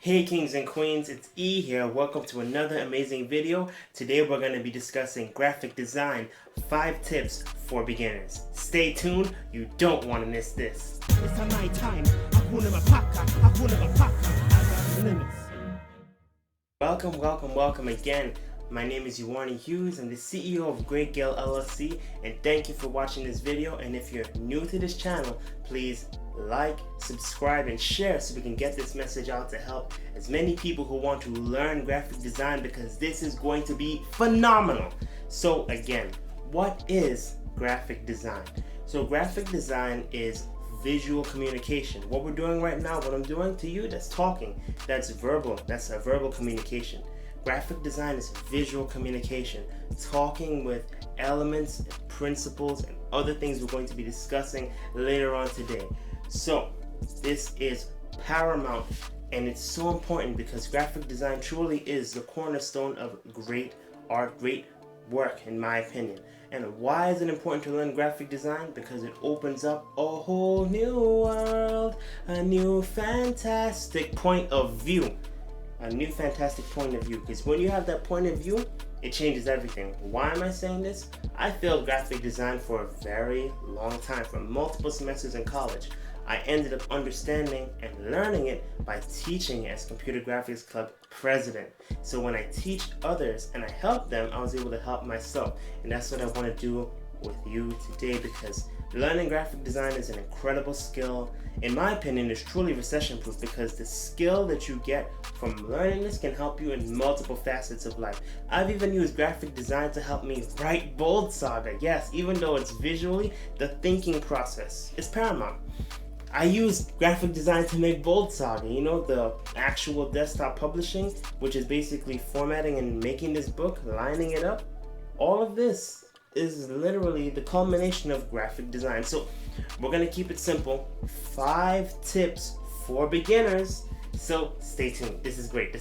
Hey kings and queens, it's E here. Welcome to another amazing video. Today we're going to be discussing graphic design, 5 tips for beginners. Stay tuned, you don't want to miss this. Welcome again. My name is Euwarnii Hughes. I'm the CEO of Great Gale LLC, and thank you for watching this video. And if you're new to this channel, please like, subscribe, and share so we can get this message out to help as many people who want to learn graphic design, because this is going to be phenomenal. So again, what is graphic design? So graphic design is visual communication. What we're doing right now, what I'm doing to you, that's talking, that's verbal, that's a verbal communication. Graphic design is visual communication, talking with elements and principles and other things we're going to be discussing later on today. So this is paramount, and it's so important because graphic design truly is the cornerstone of great art, great work, in my opinion. And why is it important to learn graphic design? Because it opens up a whole new world, a new fantastic point of view. A new fantastic point of view, because when you have that point of view, it changes everything. Why am I saying this? I failed graphic design for a very long time, for multiple semesters in college. I ended up understanding and learning it by teaching as Computer Graphics Club president. So when I teach others and I help them, I was able to help myself. And that's what I want to do with you today, because learning graphic design is an incredible skill. In my opinion, it's truly recession proof, because the skill that you get from learning this can help you in multiple facets of life. I've even used graphic design to help me write BOLDSAGA. Yes, even though it's visually, the thinking process is paramount. I used graphic design to make BOLDSAGA, you know, the actual desktop publishing, which is basically formatting and making this book, lining it up. All of this is literally the culmination of graphic design. So we're going to keep it simple. 5 tips for beginners. So stay tuned. This is great.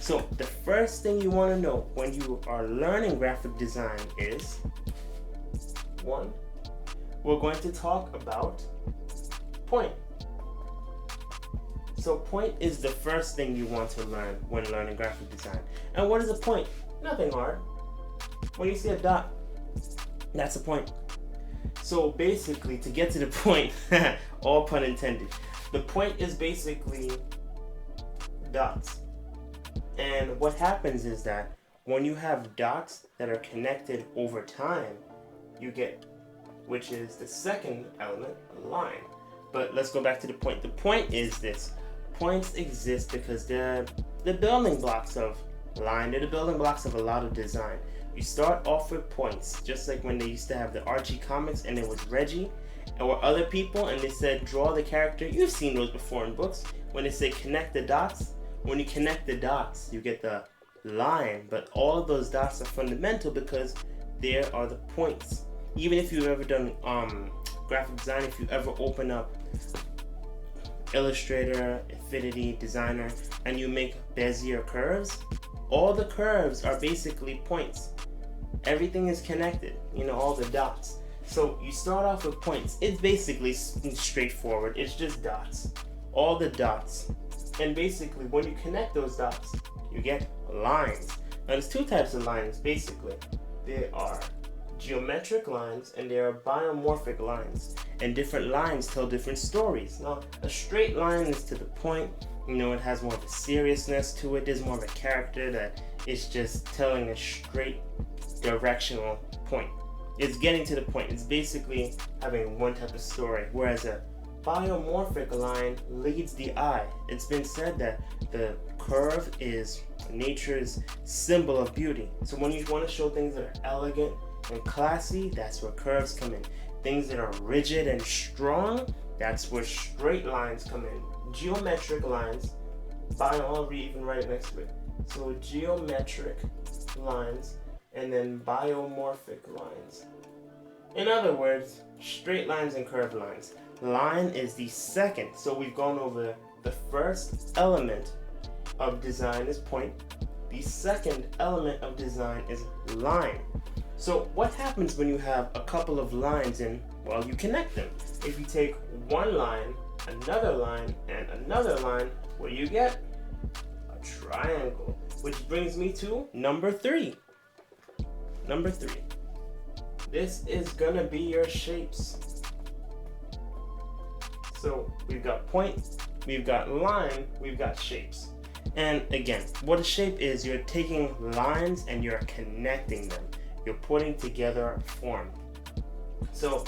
So the first thing you want to know when you are learning graphic design is, 1, we're going to talk about point. So point is the first thing you want to learn when learning graphic design. And what is a point? Nothing hard. When you see a dot, that's a point. So basically, to get to the point, all pun intended, the point is basically dots. And what happens is that when you have dots that are connected over time, you get, which is the second element, a line. But let's go back to the point. The point is this. Points exist because they're the building blocks of line. They're the building blocks of a lot of design. You start off with points, just like when they used to have the Archie comics and it was Reggie or other people and they said draw the character. You've seen those before in books. When they say connect the dots, when you connect the dots, you get the line. But all of those dots are fundamental because there are the points. Even if you've ever done graphic design, if you ever open up Illustrator, Affinity, Designer, and you make Bezier curves, all the curves are basically points. Everything is connected, you know, all the dots. So you start off with points. It's basically straightforward. It's just dots. All the dots. And basically, when you connect those dots, you get lines. Now, there's 2 types of lines, basically. There are geometric lines and there are biomorphic lines. And different lines tell different stories. Now, a straight line is to the point. You know, it has more of a seriousness to it. There's more of a character that is just telling a straight directional point. It's getting to the point. It's basically having one type of story. Whereas a biomorphic line leads the eye. It's been said that the curve is nature's symbol of beauty. So when you want to show things that are elegant and classy, that's where curves come in. Things that are rigid and strong, that's where straight lines come in. Geometric lines, I'll even write it next to it. So geometric lines and then biomorphic lines. In other words, straight lines and curved lines. Line is the second. So we've gone over the first element of design is point. The second element of design is line. So what happens when you have a couple of lines and, well, you connect them? If you take one line, another line, and another line, what do you get? triangle, which brings me to number 3. Number 3. This is gonna be your shapes. So we've got point, we've got line, we've got shapes. And again, what a shape is, you're taking lines and you're connecting them. You're putting together a form. So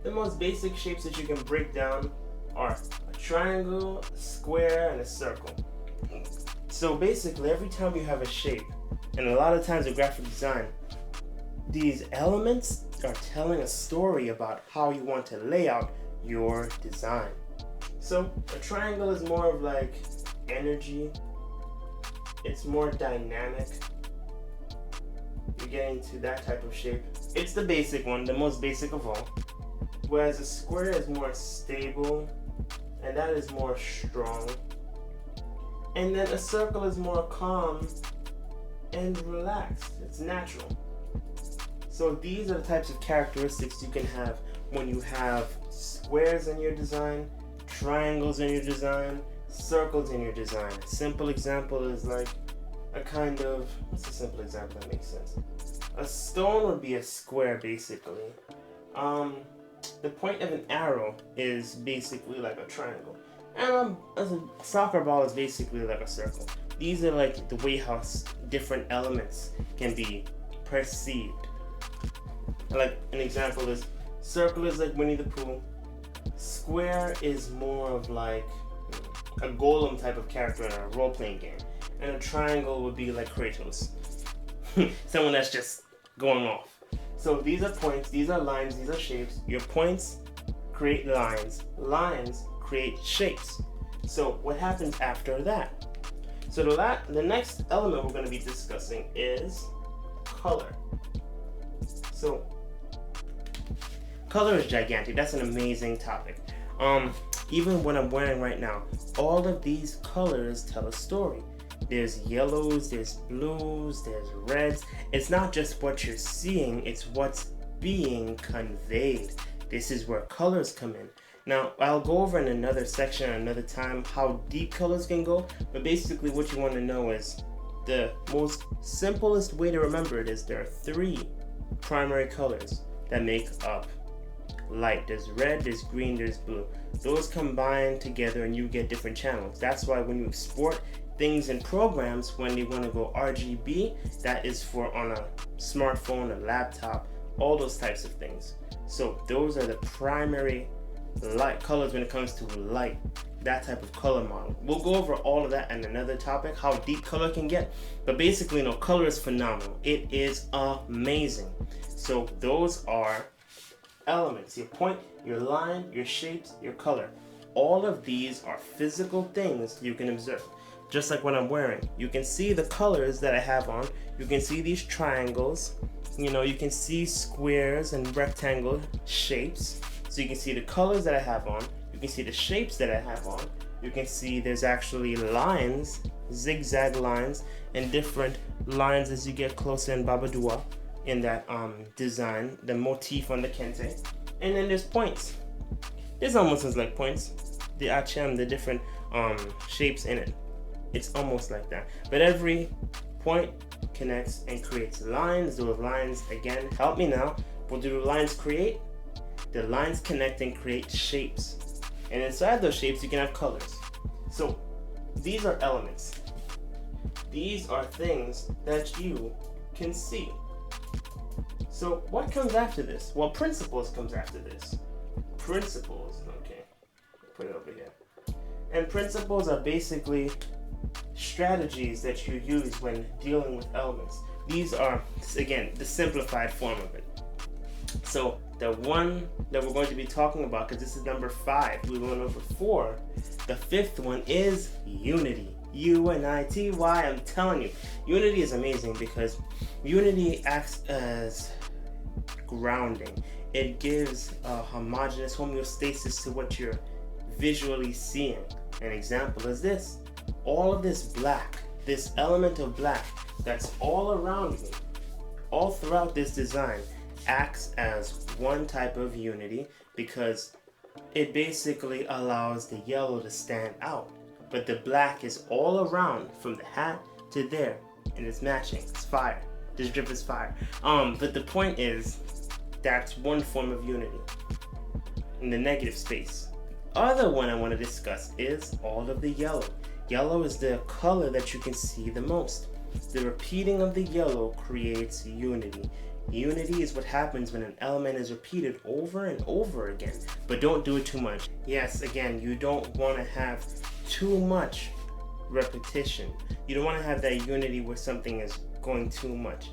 the most basic shapes that you can break down are a triangle, a square, and a circle. So basically, every time you have a shape, and a lot of times in graphic design, these elements are telling a story about how you want to lay out your design. So a triangle is more of like energy. It's more dynamic. You're getting to that type of shape. It's the basic one, the most basic of all. Whereas a square is more stable, and that is more strong. And then a circle is more calm and relaxed. It's natural. So these are the types of characteristics you can have when you have squares in your design, triangles in your design, circles in your design. A simple example is like a kind of, what's a simple example that makes sense? A stone would be a square basically. The point of an arrow is basically like a triangle. And a soccer ball is basically like a circle. These are like the way how different elements can be perceived. Like an example is, circle is like Winnie the Pooh. Square is more of like a golem type of character in a role-playing game. And a triangle would be like Kratos. Someone that's just going off. So these are points, these are lines, these are shapes. Your points create lines. Lines create shapes. So what happens after that? So the next element we're going to be discussing is color. So color is gigantic. That's an amazing topic. Even what I'm wearing right now, all of these colors tell a story. There's yellows, there's blues, there's reds. It's not just what you're seeing, it's what's being conveyed. This is where colors come in. Now, I'll go over in another section another time how deep colors can go, but basically what you want to know is the most simplest way to remember it is there are 3 primary colors that make up light. There's red, there's green, there's blue. Those combine together and you get different channels. That's why when you export things in programs, when they want to go RGB, that is for on a smartphone, a laptop, all those types of things. So those are the primary light colors when it comes to light, that type of color model. We'll go over all of that in another topic, how deep color can get, but basically, color is phenomenal. It is amazing. So those are elements: your point, your line, your shapes, your color. All of these are physical things you can observe. Just like what I'm wearing, you can see the colors that I have on. You can see these triangles. You can see squares and rectangle shapes. So you can see the colors that I have on. You can see the shapes that I have on. You can see there's actually lines, zigzag lines, and different lines as you get closer in Babadua in that design, the motif on the kente. And then there's points. This almost is like points. The acham, the different shapes in it. It's almost like that. But every point connects and creates lines. Those lines, again, help me now. What do the lines create? The lines connect and create shapes. And inside those shapes, you can have colors. So these are elements. These are things that you can see. So what comes after this? Well, principles comes after this. Principles, okay. Put it over here. And principles are basically strategies that you use when dealing with elements. These are, again, the simplified form of it. So the one that we're going to be talking about, because this is number 5, we went over 4. The 5th one is unity. UNITY. I'm telling you, unity is amazing because unity acts as grounding. It gives a homogeneous homeostasis to what you're visually seeing. An example is this. All of this black, this element of black that's all around me, all throughout this design, acts as one type of unity because it basically allows the yellow to stand out. but the black is all around from the hat to there, and it's matching. It's fire. This drip is fire. But the point is, that's one form of unity in the negative space. Other one I want to discuss is all of the yellow. Yellow is the color that you can see the most. The repeating of the yellow creates unity. Unity is what happens when an element is repeated over and over again, but don't do it too much. Yes, again, you don't want to have too much repetition. You don't want to have that unity where something is going too much.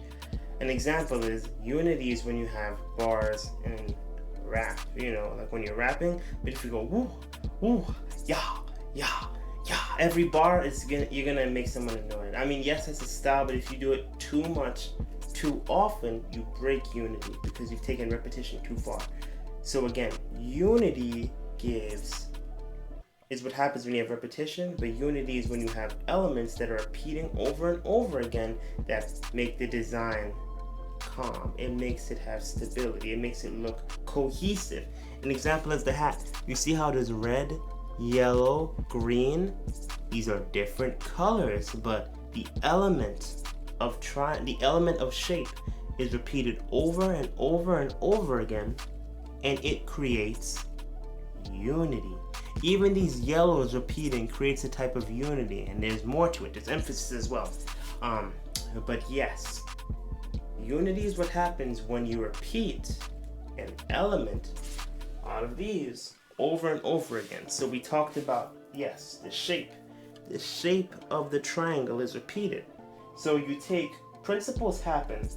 An example is unity is when you have bars and rap, like when you're rapping, but if you go woo, woo, yeah, yeah, yeah, every bar you're gonna make someone annoyed. I mean, yes, it's a style, but if you do it too much, too often, you break unity because you've taken repetition too far. So again, unity is what happens when you have repetition, but unity is when you have elements that are repeating over and over again that make the design calm. It makes it have stability. It makes it look cohesive. An example is the hat. You see how there's red, yellow, green? These are different colors, but the element of shape is repeated over and over and over again, and it creates unity. Even these yellows repeating creates a type of unity, and there's more to it. There's emphasis as well. But yes, unity is what happens when you repeat an element out of these over and over again. So we talked about, yes, the shape. The shape of the triangle is repeated. So you take principles happen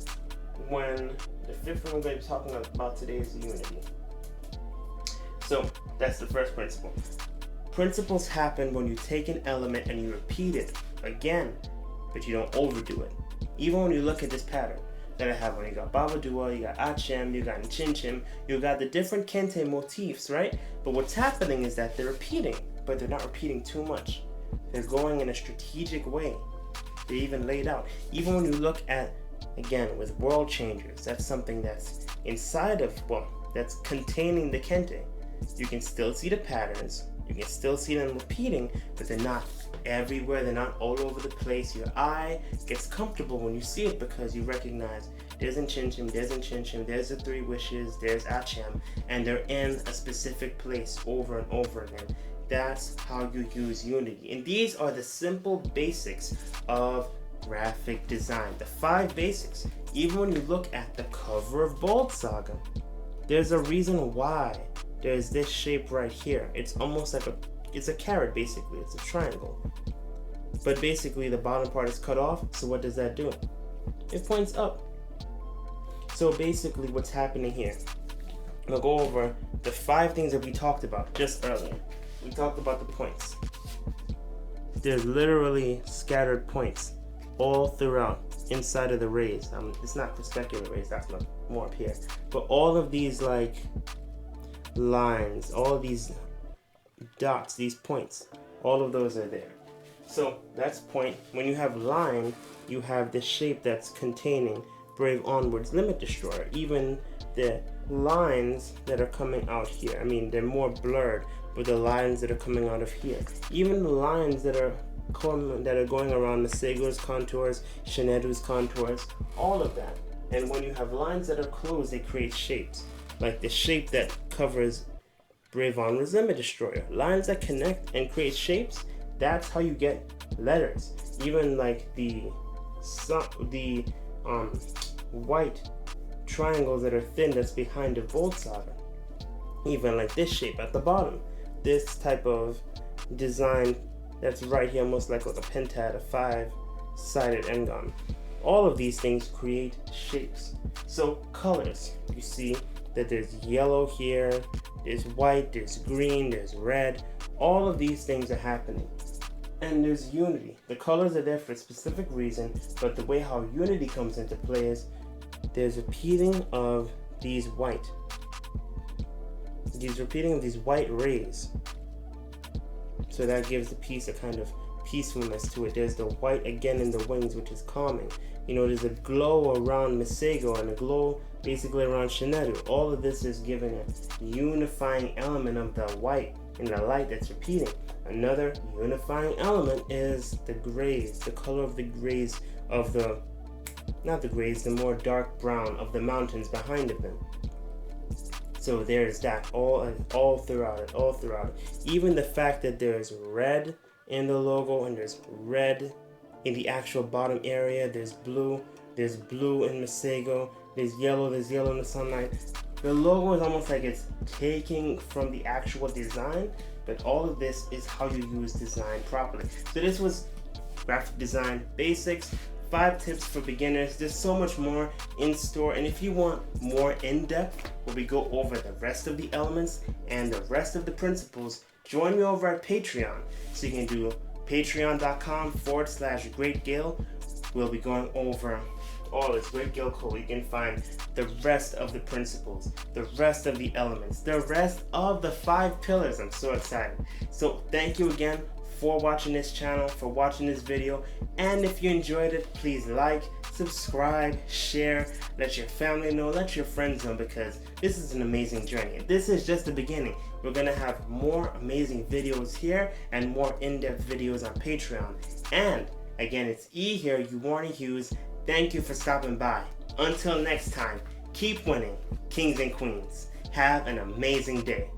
when the fifth one we're going to be talking about today is unity. So that's the first principle. Principles happen when you take an element and you repeat it again, but you don't overdo it. Even when you look at this pattern that I have, when you got Babadua, you got Achem, you got Nchinchim, you got the different Kente motifs, right? But what's happening is that they're repeating, but they're not repeating too much. They're going in a strategic way. They're even laid out. Even when you look at, again, with world changers, that's something that's inside of, that's containing the Kente. You can still see the patterns, you can still see them repeating, but they're not everywhere, they're not all over the place. Your eye gets comfortable when you see it because you recognize there's Nchinchim, there's the three wishes, there's Achem, and they're in a specific place over and over again. That's how you use unity. And these are the simple basics of graphic design. The 5 basics. Even when you look at the cover of BOLDSAGA, there's a reason why there's this shape right here. It's almost like it's a carrot basically. It's a triangle. But basically the bottom part is cut off, so what does that do? It points up. So basically what's happening here, we'll go over the 5 things that we talked about just earlier. We talked about the points. There's literally scattered points all throughout inside of the rays. It's not perspective rays, that's more up here. But all of these like lines, all of these dots, these points, all of those are there. So that's point. When you have line, you have the shape that's containing Brave Onward's Limit Destroyer. Even the lines that are coming out here, I mean, they're more blurred, but the lines that are coming out of here, even the lines that are going around Masego's contours, Shinedu's contours, all of that. And when you have lines that are closed, they create shapes, like the shape that covers Brave Onward's Limit Destroyer. Lines that connect and create shapes, that's how you get letters. Even like the white triangles that are thin that's behind the BOLDSAGA. Even like this shape at the bottom. This type of design that's right here, almost like with a pentad, a 5-sided engon. All of these things create shapes. So colors, you see that there's yellow here, there's white, there's green, there's red. All of these things are happening. And there's unity. The colors are there for a specific reason, but the way how unity comes into play is there's repeating of these white rays. So that gives the piece a kind of peacefulness to it. There's the white again in the wings, which is calming. You know, there's a glow around Masego and a glow basically around Shinedu. All of this is giving a unifying element of the white in the light that's repeating. Another unifying element is the grays, the color of the grays of the, not the grays, the more dark brown of the mountains behind them. So there's that all throughout it. Even the fact that there's red in the logo and there's red in the actual bottom area, there's blue in Masego, there's yellow in the sunlight. The logo is almost like it's taking from the actual design, but all of this is how you use design properly. So this was graphic design basics. 5 tips for beginners. There's so much more in store, and if you want more in-depth where we go over the rest of the elements and the rest of the principles, join me over at Patreon. So you can do patreon.com/Great Gale. We'll be going over all this Great Gale code. You can find the rest of the principles, the rest of the elements, the rest of the 5 pillars. I'm so excited. So thank you again for watching this channel, for watching this video, and if you enjoyed it, please like, subscribe, share, let your family know, let your friends know, because this is an amazing journey. This is just the beginning. We're gonna have more amazing videos here and more in-depth videos on Patreon. And again, it's E here, Euwarnii Hughes. Thank you for stopping by. Until next time, keep winning, kings and queens. Have an amazing day.